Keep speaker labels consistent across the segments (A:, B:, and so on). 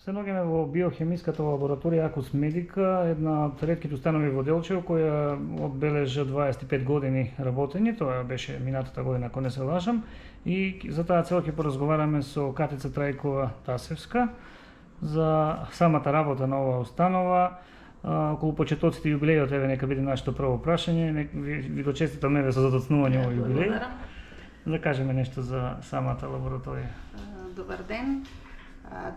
A: Се наоѓаме во биохемиската лабораторија Акус Медика, една од ретките установи во Делчево која одбележа 25 години работење, тоа беше минатата година ако не се лажам, и за таа цел ќе поразговараме со Катица Трајкова Тасевска за самата работа на оваа установа. Околу почетоците јубилејот, еве нека биде нашето прво прашање, ви го честитам еве со задоцнување овој јубилеј. Да кажеме нешто за самата лабораторија.
B: Добар ден.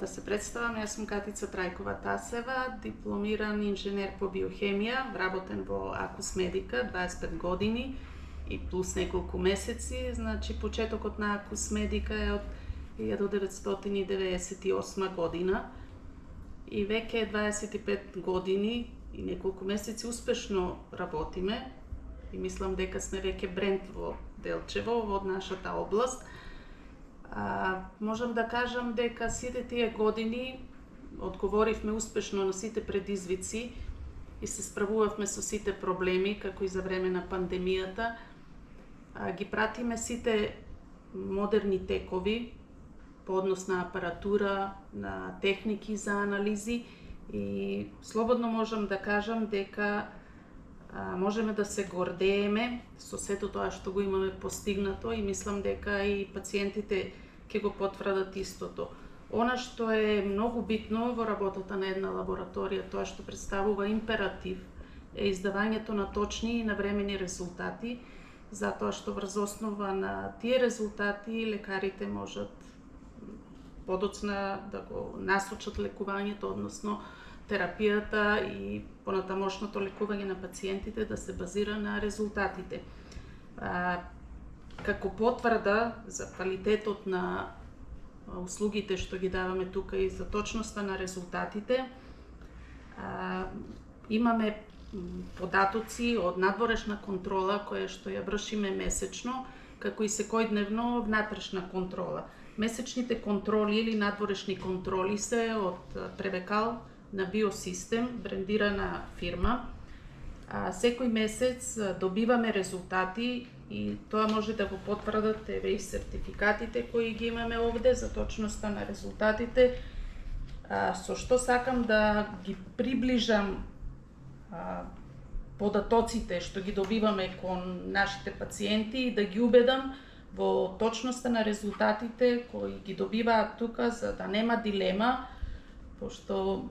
B: Да се представам, јас сум Катица Трајкова Тасева, дипломиран инженер по биохемија, работен во Акус Медика 25 години и плюс неколку месеци. Значи, почетокот на Акус Медика е од 1998 година и веќе 25 години и неколку месеци успешно работиме и мислам дека сме веќе бренд во Делчево, во нашата област. Можам да кажам дека сите тие години одговоривме успешно на сите предизвици и се справувавме со сите проблеми, како и за време на пандемијата. Ги пратиме сите модерни текови по однос на апаратура, на техники за анализи и слободно можам да кажам дека можеме да се гордееме со сето тоа што го имаме постигнато и мислам дека и пациентите ќе го потврдат истото. Она што е многу битно во работата на една лабораторија, тоа што представува императив, е издавањето на точни и навремени резултати, затоа што врз основа на тие резултати лекарите можат подоцна да го насочат лекувањето, односно терапијата и понатамошното лекување на пациентите да се базира на резултатите. Како потврда за квалитетот на услугите што ги даваме тука и за точноста на резултатите, имаме податоци од надворешна контрола која што ја вршиме месечно, како и секојдневно внатрешна контрола. Месечните контроли или надворешни контроли се од Превекал на Биосистем, брендирана фирма. Секој месец добиваме резултати и тоа може да го потврдат еве и сертификатите кои ги имаме овде за точноста на резултатите, со што сакам да ги приближам податоците што ги добиваме кон нашите пациенти и да ги убедам во точноста на резултатите кои ги добиваат тука, за да нема дилема, пошто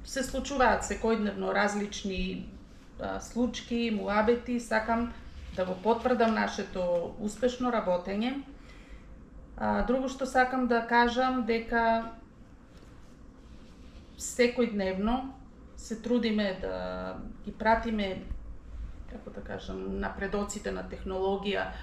B: се случуваат секојдневно различни случаи, муабети, сакам да го потврдам нашето успешно работење. Друго што сакам да кажам дека секојдневно се трудиме да ги пратиме, како да кажам, напредоците на технологија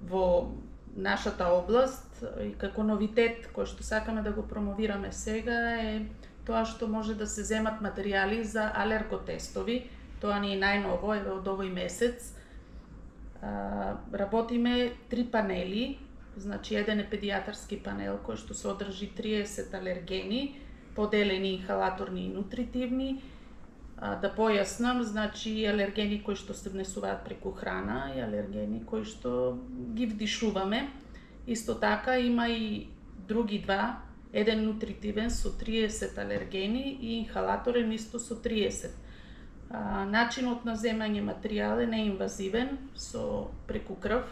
B: во нашата област и како новитет кој што сакаме да го промовираме сега е тоа што може да се земат материјали за алерготестови. Тоа ни е најново, еве од овој месец. Работиме 3 панели, значи еден е педијатарски панел кој што содржи 30 алергени, поделени инхалаторни и нутритивни. Да појаснам, значи алергени кои што се внесуваат преку храна и алергени кои што ги вдишуваме. Исто така има и други два, еден нутритивен со 30 алергени и инхалаторен исто со 30. Начинот на земање материјал е неинвазивен, со преку крв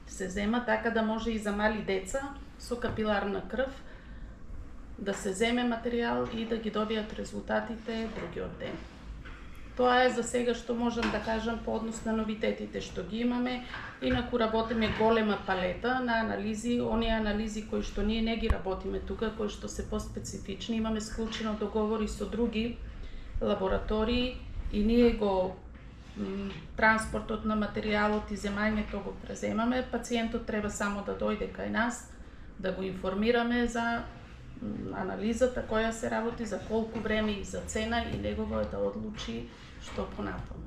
B: се зема, така да може и за мали деца со капиларна крв да се земе материјал и да ги добијат резултатите другиот ден. Тоа е за сега што можам да кажам по однос на новитетите што ги имаме. Инаку работиме голема палета на анализи, оние анализи кои што ние не ги работиме тука, кои што се поспецифични. Имаме склучено договори со други лаборатории и ние го транспортот на материјалот и земањето го преземаме. Пациентот треба само да дојде кај нас, да го информираме за анализата која се работи, за колку време и за цена и негово е да одлучи што понатаму.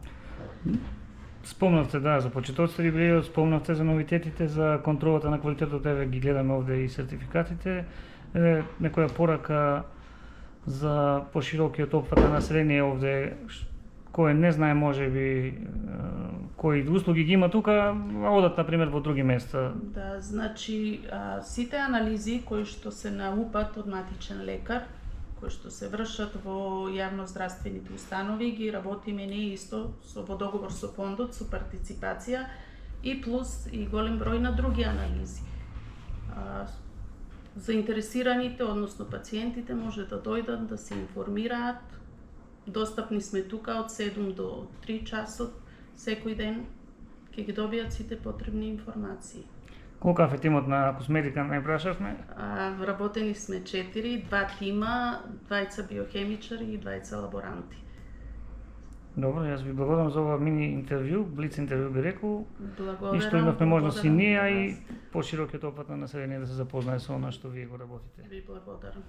A: Спомнавте за почетоците јубилејот, спомнавте за новитетите, за контролата на квалитетот, еве ги гледаме овде и сертификатите. Некоја порака за поширокиот опфат на население овде, кој не знае можеби кои услуги ги има тука, а одат например во други места.
B: Да, значи сите анализи кои што се на упат од матичен лекар кои што се вршат во јавноздравствените установи, ги работиме ние исто во договор со фондот, со партиципација и плюс и голем број на други анализи. Заинтересираните, односно пациентите, може да дојдат да се информираат. Достапни сме тука од 7 до 3 часот секој ден. Ќе ги добијат сите потребни информации.
A: Колку е тимот на Акусмедика, не прашавме?
B: Вработени сме 4, 2 тима, 2 биохемичари и 2 лаборанти.
A: Добро, јас ви благодарам за ова мини интервју, блиц интервју би рекол.
B: Благодарам.
A: И што имавме можност и ние, а и
B: вас.
A: поширокиот опат на население да се запознае со она што вие го работите.
B: Ви благодарам.